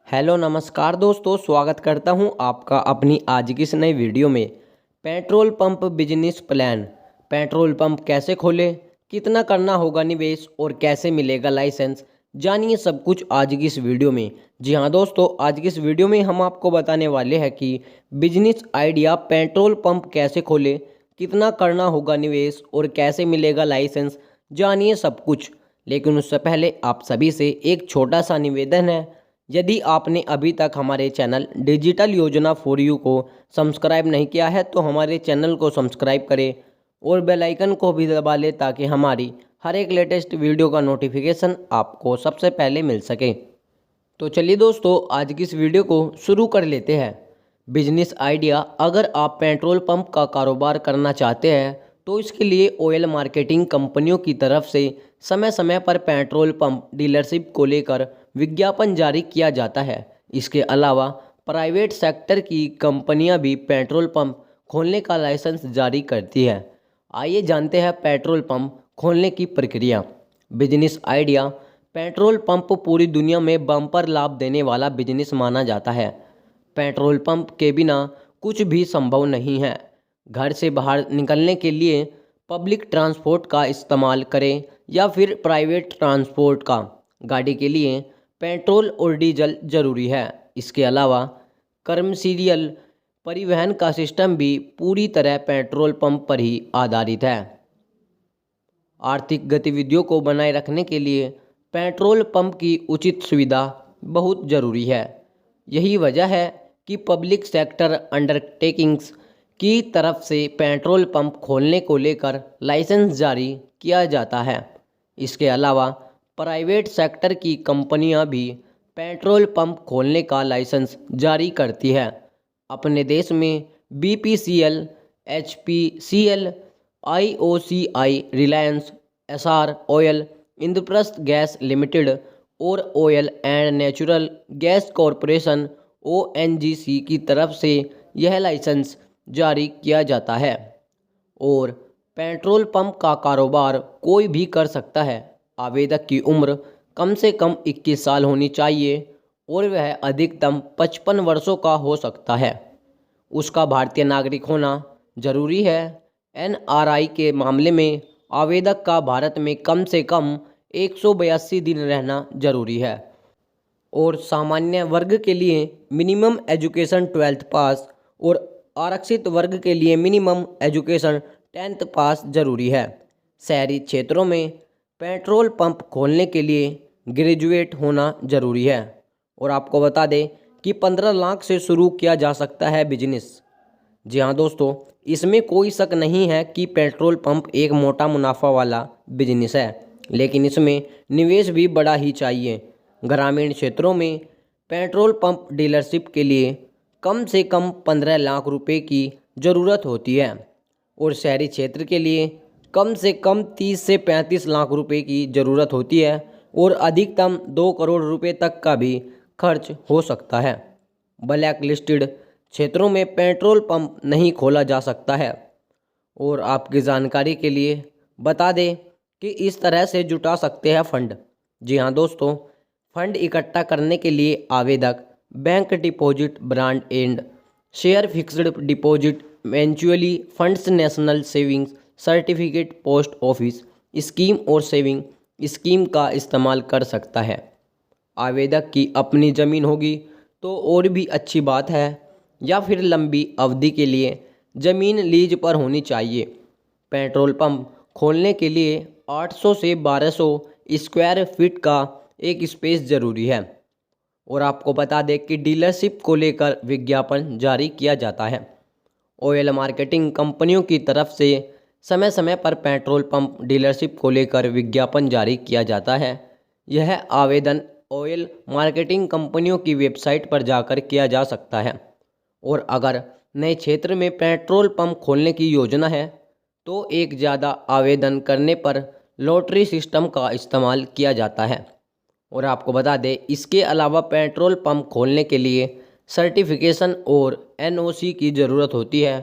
Hello नमस्कार दोस्तों, स्वागत करता हूं आपका अपनी आज की इस नई वीडियो में। Petrol pump business plan. Petrol pump कैसे खोलें, कितना करना होगा निवेश और कैसे मिलेगा लाइसेंस, जानिए सब कुछ आज की इस वीडियो में। जी हाँ दोस्तों, आज की इस वीडियो में हम आपको बताने वाले हैं कि बिजनेस आइडिया पेट्रोल पंप कैसे खोलें, कितना करना होगा निवेश और कैसे मिलेगा लाइसेंस, जानिए सब कुछ। लेकिन उससे पहले आप सभी से एक छोटा सा निवेदन है। यदि आपने अभी तक हमारे चैनल डिजिटल योजना फॉर यू को सब्सक्राइब नहीं किया है तो हमारे चैनल को सब्सक्राइब करें और बेल आइकन को भी दबा लें ताकि हमारी हर एक लेटेस्ट वीडियो का नोटिफिकेशन आपको सबसे पहले मिल सके। तो चलिए दोस्तों, आज की इस वीडियो को शुरू कर लेते हैं। Business idea. अगर आप पेट्रोल पंप का कारोबार करना चाहते हैं तो इसके लिए ऑयल मार्केटिंग कंपनियों की तरफ से समय समय पर पेट्रोल पंप डीलरशिप को लेकर विज्ञापन जारी किया जाता है। इसके अलावा प्राइवेट सेक्टर की कंपनियां भी पेट्रोल पंप खोलने का लाइसेंस जारी करती है। आइए जानते हैं पेट्रोल पंप खोलने की प्रक्रिया। Business idea. पेट्रोल पंप पूरी दुनिया में बम्पर लाभ देने वाला बिजनेस माना जाता है। पेट्रोल पंप के बिना कुछ भी संभव नहीं है। घर से बाहर निकलने के लिए पब्लिक ट्रांसपोर्ट का इस्तेमाल करें या फिर प्राइवेट ट्रांसपोर्ट का, गाड़ी के लिए पेट्रोल और डीजल जरूरी है। इसके अलावा कमर्शियल परिवहन का सिस्टम भी पूरी तरह पेट्रोल पंप पर ही आधारित है। आर्थिक गतिविधियों को बनाए रखने के लिए पेट्रोल पंप की उचित सुविधा बहुत ज़रूरी है। यही वजह है कि पब्लिक सेक्टर अंडरटेकिंग्स की तरफ से पेट्रोल पंप खोलने को लेकर लाइसेंस जारी किया जाता है। इसके अलावा प्राइवेट सेक्टर की कंपनियां भी पेट्रोल पंप खोलने का लाइसेंस जारी करती है। अपने देश में BPCL, HPCL, IOCL, Reliance, Essar oil, Indraprastha gas limited और oil and natural gas corporation ONGC की तरफ से यह लाइसेंस जारी किया जाता है। और पेट्रोल पंप का कारोबार कोई भी कर सकता है। आवेदक की उम्र कम से कम 21 साल होनी चाहिए और वह अधिकतम 55 वर्षों का हो सकता है। उसका भारतीय नागरिक होना जरूरी है। एनआरआई के मामले में आवेदक का भारत में कम से कम 182 दिन रहना जरूरी है। और सामान्य वर्ग के लिए मिनिमम एजुकेशन 12th पास और आरक्षित वर्ग के लिए मिनिमम एजुकेशन 10th पास जरूरी है। शहरी क्षेत्रों में पेट्रोल पंप खोलने के लिए ग्रेजुएट होना जरूरी है। और आपको बता दें कि 15 लाख से शुरू किया जा सकता है बिजनेस। जी हाँ दोस्तों, इसमें कोई शक नहीं है कि पेट्रोल पंप एक मोटा मुनाफा वाला बिजनेस है, लेकिन इसमें निवेश भी बड़ा ही चाहिए। ग्रामीण क्षेत्रों में पेट्रोल पंप डीलरशिप के लिए कम से कम 15 लाख रुपए की ज़रूरत होती है और शहरी क्षेत्र के लिए कम से कम 30 से 35 लाख रुपए की ज़रूरत होती है और अधिकतम 2 करोड़ रुपए तक का भी खर्च हो सकता है। ब्लैक लिस्टेड क्षेत्रों में पेट्रोल पंप नहीं खोला जा सकता है। और आपकी जानकारी के लिए बता दें कि इस तरह से जुटा सकते हैं फंड। जी हाँ दोस्तों, फंड इकट्ठा करने के लिए आवेदक bank deposit, brand and share fixed deposit, mutually funds, national savings certificate, post office scheme और सेविंग स्कीम का इस्तेमाल कर सकता है। आवेदक की अपनी ज़मीन होगी तो और भी अच्छी बात है, या फिर लंबी अवधि के लिए ज़मीन लीज पर होनी चाहिए। पेट्रोल पंप खोलने के लिए 800 से 1200 स्क्वायर फीट का एक स्पेस ज़रूरी है। और आपको बता दें कि डीलरशिप को लेकर विज्ञापन जारी किया जाता है। ऑयल मार्केटिंग कंपनियों की तरफ से समय समय पर पेट्रोल पंप डीलरशिप को लेकर विज्ञापन जारी किया जाता है। यह आवेदन ऑयल मार्केटिंग कंपनियों की वेबसाइट पर जाकर किया जा सकता है। और अगर नए क्षेत्र में पेट्रोल पंप खोलने की योजना है तो एक ज़्यादा आवेदन करने पर लॉटरी सिस्टम का इस्तेमाल किया जाता है। और आपको बता दें, इसके अलावा पेट्रोल पंप खोलने के लिए सर्टिफिकेशन और एनओसी की ज़रूरत होती है।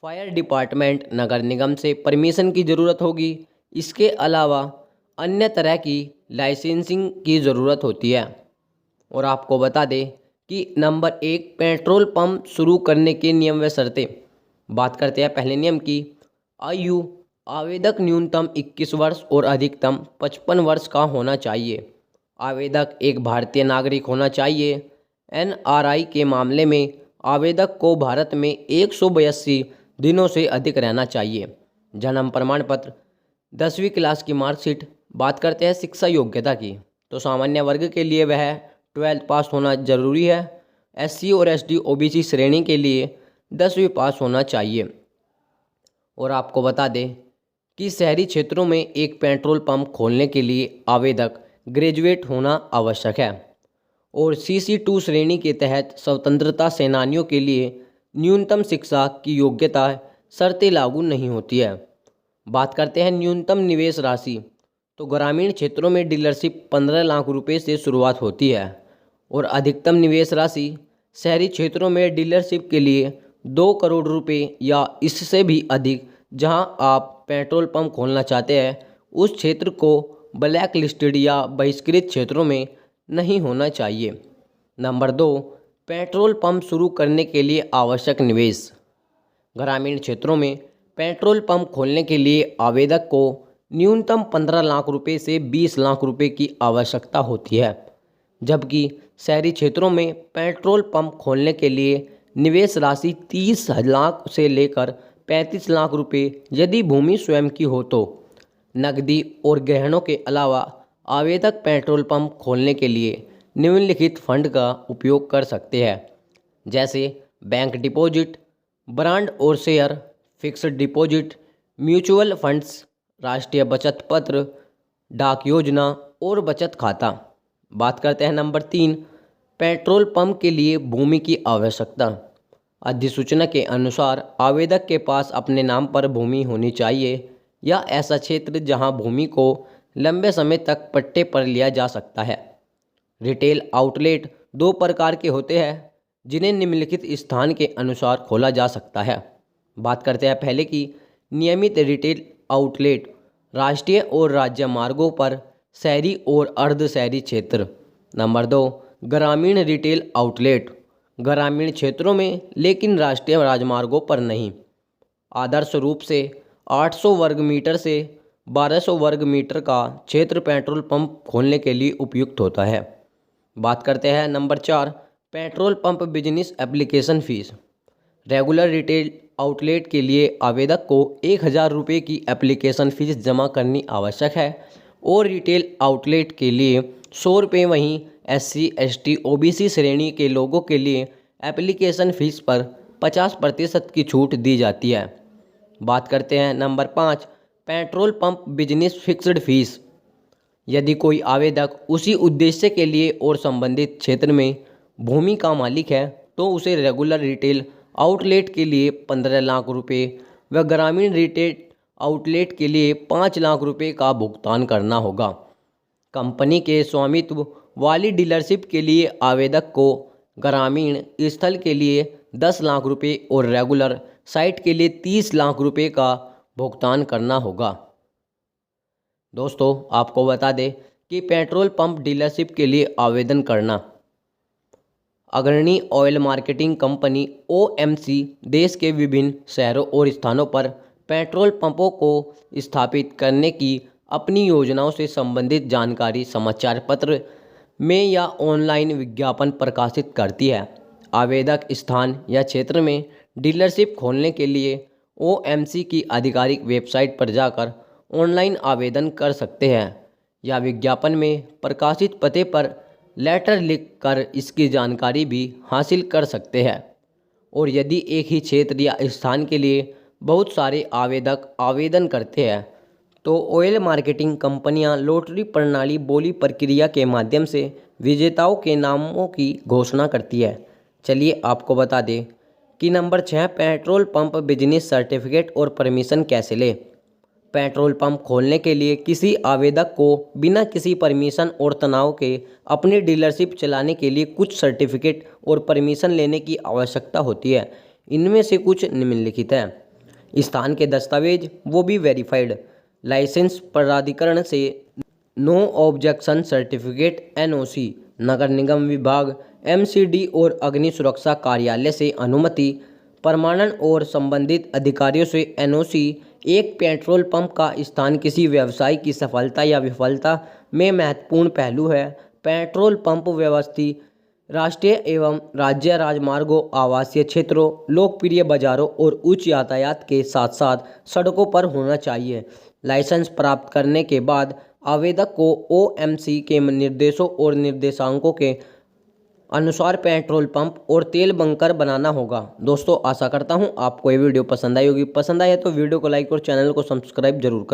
फायर डिपार्टमेंट, नगर निगम से परमिशन की ज़रूरत होगी। इसके अलावा अन्य तरह की लाइसेंसिंग की ज़रूरत होती है। और आपको बता दें कि नंबर 1 पेट्रोल पंप शुरू करने के नियम व शर्तें। बात करते हैं पहले नियम की। आयु आवेदक न्यूनतम 21 वर्ष और अधिकतम 55 वर्ष का होना चाहिए। आवेदक एक भारतीय नागरिक होना चाहिए। एनआरआई के मामले में आवेदक को भारत में 182 दिनों से अधिक रहना चाहिए। जन्म प्रमाण पत्र, 10वीं क्लास की मार्कशीट। बात करते हैं शिक्षा योग्यता की, तो सामान्य वर्ग के लिए वह 12th पास होना जरूरी है। एससी और एसटी ओबीसी श्रेणी के लिए 10वीं पास होना चाहिए। और आपको बता दें कि शहरी क्षेत्रों में एक पेट्रोल पंप खोलने के लिए आवेदक ग्रेजुएट होना आवश्यक है। और CC2 श्रेणी के तहत स्वतंत्रता सेनानियों के लिए न्यूनतम शिक्षा की योग्यता शर्तें लागू नहीं होती है। बात करते हैं न्यूनतम निवेश राशि, तो ग्रामीण क्षेत्रों में डीलरशिप 15 लाख रुपए से शुरुआत होती है और अधिकतम निवेश राशि शहरी क्षेत्रों में डीलरशिप के लिए 2 करोड़ रुपए या इससे भी अधिक। जहां आप पेट्रोल पंप खोलना चाहते हैं उस क्षेत्र को ब्लैक लिस्टेड या बहिष्कृत क्षेत्रों में नहीं होना चाहिए। नंबर 2 पेट्रोल पंप शुरू करने के लिए आवश्यक निवेश। ग्रामीण क्षेत्रों में पेट्रोल पंप खोलने के लिए आवेदक को न्यूनतम 15 लाख रुपए से 20 लाख रुपए की आवश्यकता होती है, जबकि शहरी क्षेत्रों में पेट्रोल पंप खोलने के लिए निवेश राशि 30 लाख से लेकर 35 लाख रुपए यदि भूमि स्वयं की हो तो। नकदी और गहनों के अलावा आवेदक पेट्रोल पंप खोलने के लिए निम्नलिखित फंड का उपयोग कर सकते हैं, जैसे बैंक डिपॉजिट, बॉन्ड और share, fixed deposit, mutual funds, राष्ट्रीय बचत पत्र, डाक योजना और बचत खाता। बात करते हैं नंबर 3 पेट्रोल पंप के लिए भूमि की आवश्यकता। अधिसूचना के अनुसार आवेदक के पास अपने नाम पर भूमि होनी चाहिए या ऐसा क्षेत्र जहां भूमि को लंबे समय तक पट्टे पर लिया जा सकता है। रिटेल आउटलेट 2 प्रकार के होते हैं जिन्हें निम्नलिखित स्थान के अनुसार खोला जा सकता है। बात करते हैं पहले की नियमित रिटेल आउटलेट, राष्ट्रीय और राज्य मार्गों पर, शहरी और अर्ध शहरी क्षेत्र। नंबर 2 ग्रामीण रिटेल आउटलेट, ग्रामीण क्षेत्रों में लेकिन राष्ट्रीय राजमार्गों पर नहीं। आदर्श रूप से 800 वर्ग मीटर से 1200 वर्ग मीटर का क्षेत्र पेट्रोल पंप खोलने के लिए उपयुक्त होता है। बात करते हैं number 4 petrol pump business application fees. Regular retail outlet के लिए आवेदक को 1000 रुपये की एप्लीकेशन फ़ीस जमा करनी आवश्यक है और रिटेल आउटलेट के लिए 100 रुपये। वहीं SC ST OBC श्रेणी के लोगों के लिए एप्लीकेशन फ़ीस पर 50% की छूट दी जाती है। बात करते हैं number 5 petrol pump business fixed fees. यदि कोई आवेदक उसी उद्देश्य के लिए और संबंधित क्षेत्र में भूमि का मालिक है तो उसे रेगुलर रिटेल आउटलेट के लिए 15 लाख रुपए व ग्रामीण रिटेल आउटलेट के लिए 5 लाख रुपए का भुगतान करना होगा। कंपनी के स्वामित्व वाली डीलरशिप के लिए आवेदक को ग्रामीण स्थल के लिए 10 लाख रुपए और रेगुलर साइट के लिए 30 लाख रुपए का भुगतान करना होगा। दोस्तों आपको बता दें कि पेट्रोल पंप डीलरशिप के लिए आवेदन करना। अग्रणी ऑयल मार्केटिंग कंपनी OMC देश के विभिन्न शहरों और स्थानों पर पेट्रोल पंपों को स्थापित करने की अपनी योजनाओं से संबंधित जानकारी समाचार पत्र में या ऑनलाइन विज्ञापन प्रकाशित करती है। आवेदक स्थान या क्षेत्र में डीलरशिप खोलने के लिए OMC की आधिकारिक वेबसाइट पर जाकर ऑनलाइन आवेदन कर सकते हैं या विज्ञापन में प्रकाशित पते पर लेटर लिख कर इसकी जानकारी भी हासिल कर सकते हैं। और यदि एक ही क्षेत्र या स्थान के लिए बहुत सारे आवेदक आवेदन करते हैं तो ऑयल मार्केटिंग कंपनियां लॉटरी प्रणाली बोली प्रक्रिया के माध्यम से विजेताओं के नामों की घोषणा करती है। चलिए आपको बता दें कि number 6 petrol pump business certificate और परमिशन कैसे ले। पेट्रोल पंप खोलने के लिए किसी आवेदक को बिना किसी परमिशन और तनाव के अपनी डीलरशिप चलाने के लिए कुछ सर्टिफिकेट और परमिशन लेने की आवश्यकता होती है। इनमें से कुछ निम्नलिखित हैं। स्थान के दस्तावेज, वो भी वेरीफाइड, लाइसेंस प्राधिकरण से नो ऑब्जेक्शन सर्टिफिकेट NOC नगर निगम विभाग, एमसीडी और अग्नि सुरक्षा कार्यालय से अनुमति, प्रमाणन और संबंधित अधिकारियों से एनओसी। एक पेट्रोल पंप का स्थान किसी व्यवसाय की सफलता या विफलता में महत्वपूर्ण पहलू है। पेट्रोल पंप व्यवस्थित राष्ट्रीय एवं राज्य राजमार्गों, आवासीय क्षेत्रों, लोकप्रिय बाजारों और उच्च यातायात के साथ साथ सड़कों पर होना चाहिए। लाइसेंस प्राप्त करने के बाद आवेदक को ओएमसी के निर्देशों और निर्देशांकों के अनुसार पेट्रोल पंप और तेल बंकर बनाना होगा। दोस्तों, आशा करता हूँ आपको ये वीडियो पसंद आई होगी। पसंद आया तो वीडियो को लाइक और चैनल को सब्सक्राइब जरूर करें।